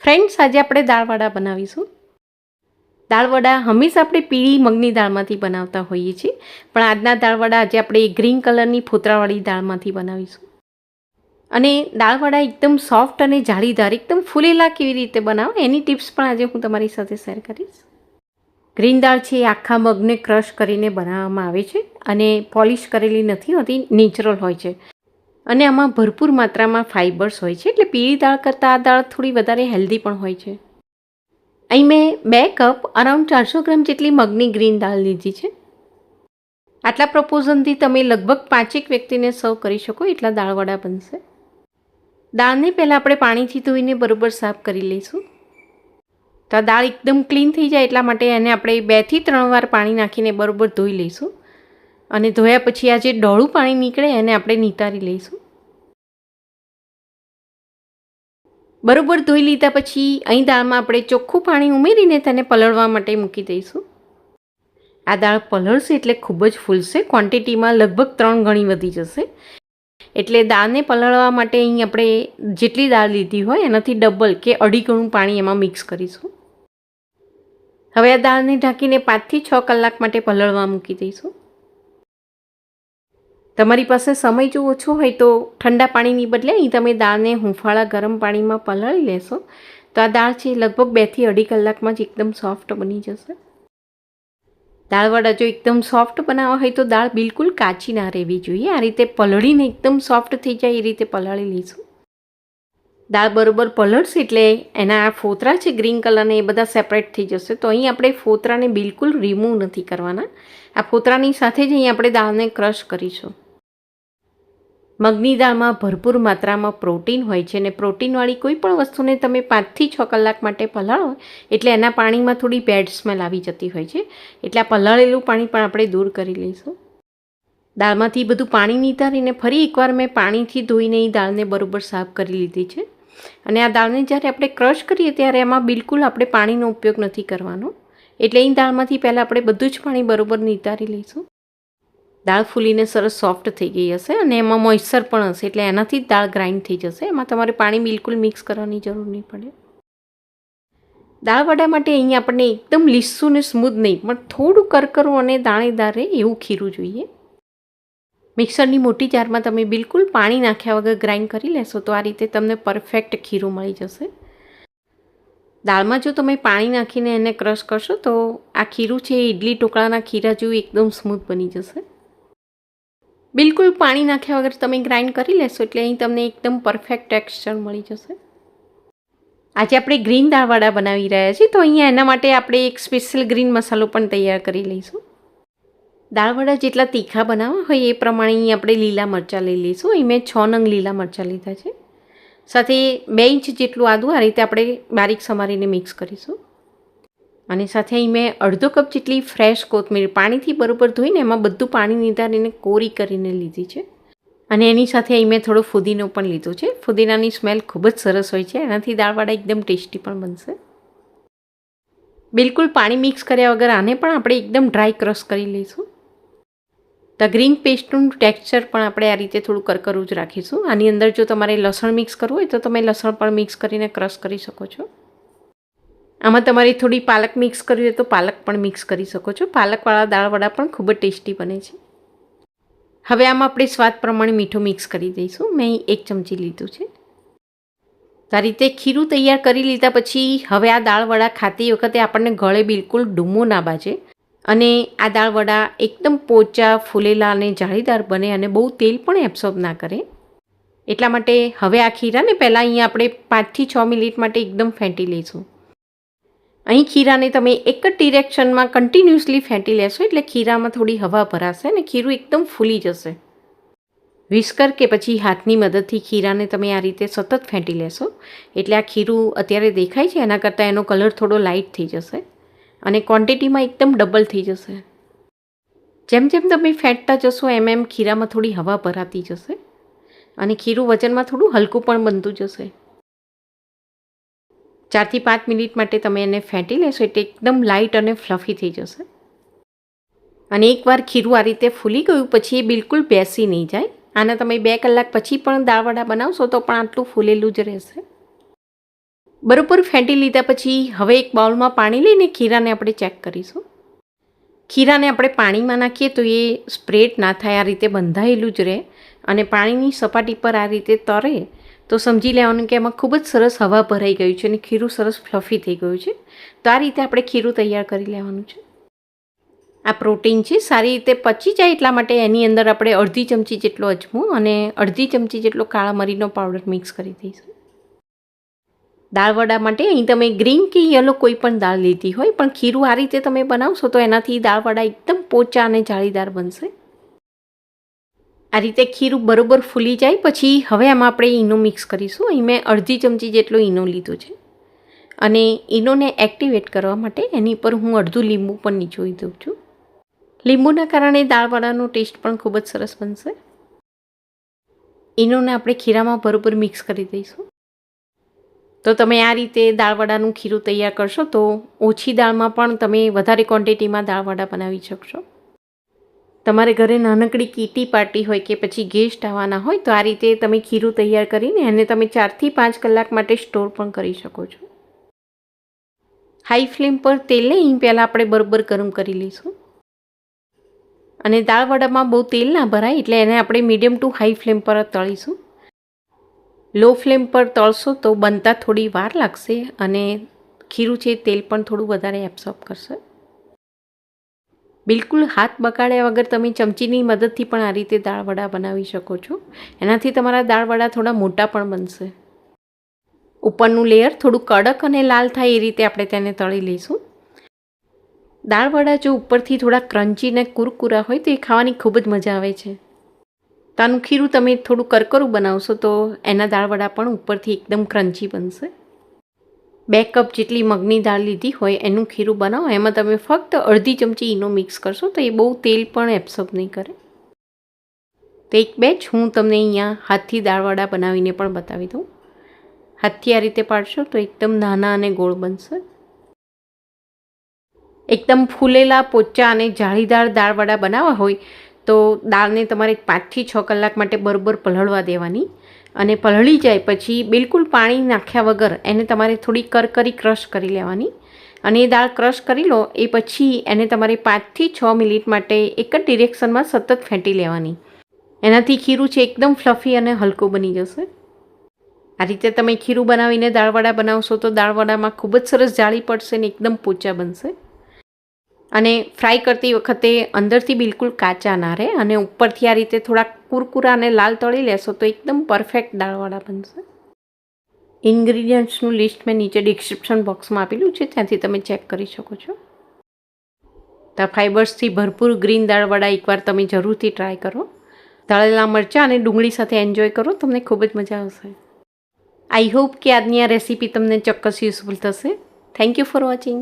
Friends, આજે આપણે દાળવડા બનાવીશું. દાળવડા હંમેશા આપણે પીળી મગની દાળમાંથી બનાવતા હોઈએ છીએ, પણ આજના દાળવડા આજે આપણે ગ્રીન કલરની ફોતરાવાળી દાળમાંથી બનાવીશું. અને દાળવડા એકદમ સોફ્ટ અને જાળીદાર, એકદમ ફૂલેલા કેવી રીતે બનાવો એની ટિપ્સ પણ આજે હું તમારી સાથે શેર કરીશ. ગ્રીન દાળ છે એ આખા મગને ક્રશ કરીને બનાવવામાં આવે છે અને પોલિશ કરેલી નથી હોતી, નેચરલ હોય છે. અને આમાં ભરપૂર માત્રામાં ફાઇબર્સ હોય છે, એટલે પીળી દાળ કરતાં આ દાળ થોડી વધારે હેલ્ધી પણ હોય છે. અહીં મેં 2 કપ અરાઉન્ડ 400 ગ્રામ જેટલી મગની ગ્રીન દાળ લીધી છે. આટલા પ્રપોઝનથી તમે લગભગ 5 વ્યક્તિને સર્વ કરી શકો એટલા દાળવડા બનશે. દાળને પહેલાં આપણે પાણીથી ધોઈને બરોબર સાફ કરી લઈશું. તો આ દાળ એકદમ ક્લીન થઈ જાય એટલા માટે એને આપણે 2 થી 3 વાર પાણી નાખીને બરોબર ધોઈ લઈશું. અને ધોયા પછી આ જે ડોળું પાણી નીકળે એને આપણે નિતારી લઈશું. બરોબર ધોઈ લીધા પછી અહીં દાળમાં આપણે ચોખ્ખું પાણી ઉમેરીને તેને પલળવા માટે મૂકી દઈશું. આ દાળ પલળશે એટલે ખૂબ જ ફૂલશે, ક્વોન્ટિટીમાં લગભગ 3 ગણી વધી જશે. એટલે દાળને પલળવા માટે અહીં આપણે જેટલી દાળ લીધી હોય એનાથી ડબલ કે 2.5 ગણું પાણી એમાં મિક્સ કરીશું. હવે આ દાળને ઢાંકીને 5 થી 6 કલાક માટે પલળવા મૂકી દઈશું. તમારી પાસે સમય જો ઓછો હોય તો ઠંડા પાણીની બદલે અહીં તમે દાળને હૂંફાળા ગરમ પાણીમાં પલાળી લેશો તો આ દાળ છે લગભગ 2 થી 2.5 કલાકમાં જ એકદમ સોફ્ટ બની જશે. દાળવડા જો એકદમ સોફ્ટ બનાવવા હોય તો દાળ બિલકુલ કાચી ના રહેવી જોઈએ. આ રીતે પલળીને એકદમ સોફ્ટ થઈ જાય એ રીતે પલાળી લઈશું. દાળ બરોબર પલળશે એટલે એના આ ફોતરા છે ગ્રીન કલરના એ બધા સેપરેટ થઈ જશે. તો અહીં આપણે ફોતરાને બિલકુલ રિમૂવ નથી કરવાના. આ ફોતરાની સાથે જ અહીં આપણે દાળને ક્રશ કરીશું. મગની દાળમાં ભરપૂર માત્રામાં પ્રોટીન હોય છે અને પ્રોટીનવાળી કોઈ પણ વસ્તુને તમે 5 થી 6 કલાક માટે પલાળો એટલે એના પાણીમાં થોડી બેડ સ્મેલ આવી જતી હોય છે. એટલે આ પલાળેલું પાણી પણ આપણે દૂર કરી લઈશું. દાળમાંથી બધું પાણી નિતારીને ફરી એકવાર મેં પાણીથી ધોઈને એ દાળને બરોબર સાફ કરી લીધી છે. અને આ દાળને જ્યારે આપણે ક્રશ કરીએ ત્યારે એમાં બિલકુલ આપણે પાણીનો ઉપયોગ નથી કરવાનો. એટલે એ દાળમાંથી પહેલાં આપણે બધું જ પાણી બરોબર નિતારી લઈશું. દાળ ફૂલીને સરસ સોફ્ટ થઈ ગઈ હશે અને એમાં મોઇશ્ચર પણ હશે એટલે એનાથી જ દાળ ગ્રાઇન્ડ થઈ જશે. એમાં તમારે પાણી બિલકુલ મિક્સ કરવાની જરૂર નહીં પડે. દાળવડા માટે અહીં આપણને એકદમ લીસું ને સ્મૂથ નહીં પણ થોડું કરકરું અને દાણેદાર રહે એવું ખીરું જોઈએ. મિક્સરની મોટી જારમાં તમે બિલકુલ પાણી નાખ્યા વગર ગ્રાઇન્ડ કરી લેશો તો આ રીતે તમને પરફેક્ટ ખીરું મળી જશે. દાળમાં જો તમે પાણી નાખીને એને ક્રશ કરશો તો આ ખીરું છે એ ઇડલી ઢોકળાના ખીરા જેવું એકદમ સ્મૂથ બની જશે. બિલકુલ પાણી નાખ્યા વગર તમે ગ્રાઇન્ડ કરી લેશો એટલે અહીં તમને એકદમ પરફેક્ટ ટેક્સચર મળી જશે. આજે આપણે ગ્રીન દાળવડા બનાવી રહ્યા છીએ તો અહીંયા એના માટે આપણે એક સ્પેશિયલ ગ્રીન મસાલો પણ તૈયાર કરી લઈશું. દાળવડા જેટલા તીખા બનાવવા હોય એ પ્રમાણે અહીં આપણે લીલા મરચાં લઈ લઈશું. અહીં મેં 6 નંગ લીલા મરચાં લીધા છે. સાથે 2 ઇંચ જેટલું આદું આ રીતે આપણે બારીક સમારીને મિક્સ કરીશું. અને સાથે અહીં મેં 1/2 કપ જેટલી ફ્રેશ કોથમીર પાણીથી બરોબર ધોઈને એમાં બધું પાણી નિતારીને કોરી કરીને લીધી છે. અને એની સાથે અહીં મેં થોડો ફુદીનો પણ લીધો છે. ફુદીનાની સ્મેલ ખૂબ જ સરસ હોય છે, એનાથી દાળવડા એકદમ ટેસ્ટી પણ બનશે. બિલકુલ પાણી મિક્સ કર્યા વગર આને પણ આપણે એકદમ ડ્રાય ક્રશ કરી લઈશું. તો ગ્રીન પેસ્ટનું ટેક્સચર પણ આપણે આ રીતે થોડું કરકરું જ રાખીશું. આની અંદર જો તમારે લસણ મિક્સ કરવું હોય તો તમે લસણ પણ મિક્સ કરીને ક્રશ કરી શકો છો. આમાં તમારે થોડી પાલક મિક્સ કરવી હોય તો પાલક પણ મિક્સ કરી શકો છો. પાલકવાળા દાળવડા પણ ખૂબ જ ટેસ્ટી બને છે. હવે આમાં આપણે સ્વાદ પ્રમાણે મીઠું મિક્સ કરી દઈશું. મેં 1 ચમચી લીધું છે. આ રીતે ખીરું તૈયાર કરી લીધા પછી હવે આ દાળવડા ખાતી વખતે આપણને ગળે બિલકુલ ડૂમો ના બાજે અને આ દાળવડા એકદમ પોચા ફૂલેલા અને જાળીદાર બને અને બહુ તેલ પણ એબ્સોર્બ ના કરે. એટલા માટે હવે આ ખીરાને પહેલાં અહીંયા આપણે 5 થી 6 મિનિટ માટે એકદમ ફેંટી લઈશું. અહીં ખીરાને તમે એક જ ડિરેક્શનમાં કન્ટિન્યુઅસલી ફેંટી લેશો એટલે ખીરામાં થોડી હવા ભરાશે અને ખીરું એકદમ ફૂલી જશે. વિસ્કર કે પછી હાથની મદદથી ખીરાને તમે આ રીતે સતત ફેંટી લેશો એટલે આ ખીરું અત્યારે દેખાય છે એના કરતાં એનો કલર થોડો લાઇટ થઈ જશે અને ક્વોન્ટિટીમાં એકદમ ડબલ થઈ જશે. જેમ જેમ તમે ફેંટતા જશો એમ ખીરામાં થોડી હવા ભરાતી જશે અને ખીરું વજનમાં થોડું હલકું પણ બનતું જશે. 4 થી 5 મિનિટ માટે તમે એને ફેંટી લેશો એટલે એકદમ લાઇટ અને ફ્લફી થઈ જશે. અને એકવાર ખીરું આ રીતે ફૂલી ગયું પછી એ બિલકુલ બેસી નહીં જાય. આના તમે 2 કલાક પછી પણ દાળવડા બનાવશો તો પણ આટલું ફૂલેલું જ રહેશે. બરોબર ફેંટી લીધા પછી હવે એક બાઉલમાં પાણી લઈને ખીરાને આપણે ચેક કરીશું. ખીરાને આપણે પાણીમાં નાખીએ તો એ સ્પ્રેડ ના થાય, આ રીતે બંધાયેલું જ રહે અને પાણીની સપાટી પર આ રીતે તરે તો સમજી લેવાનું કે એમાં ખૂબ જ સરસ હવા ભરાઈ ગયું છે અને ખીરું સરસ ફ્લફી થઈ ગયું છે. તો આ રીતે આપણે ખીરું તૈયાર કરી લેવાનું છે. આ પ્રોટીન છે, સારી રીતે પચી જાય એટલા માટે એની અંદર આપણે અડધી ચમચી જેટલો અજમો અને અડધી ચમચી જેટલો કાળા મરીનો પાવડર મિક્સ કરી દઈશું. દાળવડા માટે અહીં તમે ગ્રીન કે યલો કોઈ પણ દાળ લીધી હોય, પણ ખીરું આ રીતે તમે બનાવશો તો એનાથી દાળવડા એકદમ પોચા અને જાળીદાર બનશે. આ રીતે ખીરું બરોબર ફૂલી જાય પછી હવે આમાં આપણે ઈનો મિક્સ કરીશું. અહીં મેં અડધી ચમચી જેટલો ઈનો લીધો છે અને ઈનોને એક્ટિવેટ કરવા માટે એની પર હું અડધું લીંબુ પણ નીચોવી દઉં છું. લીંબુના કારણે દાળવડાનો ટેસ્ટ પણ ખૂબ જ સરસ બનશે. ઈનોને આપણે ખીરામાં બરોબર મિક્સ કરી દઈશું. તો તમે આ રીતે દાળવડાનું ખીરું તૈયાર કરશો તો ઓછી દાળમાં પણ તમે વધારે ક્વોન્ટિટીમાં દાળવડા બનાવી શકશો. તમારે ઘરે નાનકડી કીટી પાર્ટી હોય કે પછી ગેસ્ટ આવવાના હોય તો આ રીતે તમે ખીરું તૈયાર કરીને એને તમે 4 થી 5 કલાક માટે સ્ટોર પણ કરી શકો છો. હાઈ ફ્લેમ પર તેલને અહીં પહેલાં આપણે બરોબર ગરમ કરી લઈશું અને દાળવડામાં બહુ તેલ ના ભરાય એટલે એને આપણે મીડિયમ ટુ હાઈ ફ્લેમ પર તળીશું. લો ફ્લેમ પર તળશો તો બનતા થોડી વાર લાગશે અને ખીરું છે તેલ પણ થોડું વધારે એબ્સોર્બ કરશે. બિલકુલ હાથ બગાડ્યા વગર તમે ચમચીની મદદથી પણ આ રીતે દાળવડા બનાવી શકો છો. એનાથી તમારા દાળવડા થોડા મોટા પણ બનશે. ઉપરનું લેયર થોડું કડક અને લાલ થાય એ રીતે આપણે તેને તળી લઈશું. દાળવડા જો ઉપરથી થોડા ક્રન્ચી ને કુરકુરા હોય તો એ ખાવાની ખૂબ જ મજા આવે છે. તો આનું ખીરું તમે થોડું કરકરું બનાવશો તો એના દાળવડા પણ ઉપરથી એકદમ ક્રન્ચી બનશે. 2 કપ જેટલી મગની દાળ લીધી હોય એનું ખીરું બનાવો, એમાં તમે ફક્ત અડધી ચમચી ઈનો મિક્સ કરશો તો એ બહુ તેલ પણ એબ્સોર્બ નહીં કરે. તો એક બેચ હું તમને અહીંયા હાથથી દાળવડા બનાવીને પણ બતાવી દઉં. હાથથી આ રીતે પાડશો તો એકદમ નાના અને ગોળ બનશે. એકદમ ફૂલેલા પોચા અને જાળીદાર દાળવડા બનાવવા હોય તો દાળને તમારે 5 થી 6 કલાક માટે બરોબર પલળવા દેવાની અને પલળી જાય પછી બિલકુલ પાણી નાખ્યા વગર એને તમારે થોડી કરકરી ક્રશ કરી લેવાની અને એ દાળ ક્રશ કરી લો એ પછી એને તમારે 5 થી 6 મિનિટ માટે એક જ ડિરેક્શનમાં સતત ફેંટી લેવાની. એનાથી ખીરું છે એકદમ ફ્લફી અને હલકું બની જશે. આ રીતે તમે ખીરું બનાવીને દાળવડા બનાવશો તો દાળવડામાં ખૂબ જ સરસ જાળી પડશે ને એકદમ પોચા બનશે અને ફ્રાય કરતી વખતે અંદરથી બિલકુલ કાચા ના રહે અને ઉપરથી આ રીતે થોડા કુરકુરા અને લાલ તળી લેશો તો એકદમ પરફેક્ટ દાળવડા બનશે. ઇન્ગ્રીડિયન્ટ્સનું લિસ્ટ મેં નીચે ડિસ્ક્રિપ્શન બોક્સમાં આપેલું છે, ત્યાંથી તમે ચેક કરી શકો છો. તો ફાઇબર્સથી ભરપૂર ગ્રીન દાળવડા એકવાર તમે જરૂરથી ટ્રાય કરો. તળેલા મરચાં અને ડુંગળી સાથે એન્જોય કરો, તમને ખૂબ જ મજા આવશે. આઈ હોપ કે આજની આ રેસીપી તમને ચોક્કસ યુઝફુલ થશે. Thank you for watching.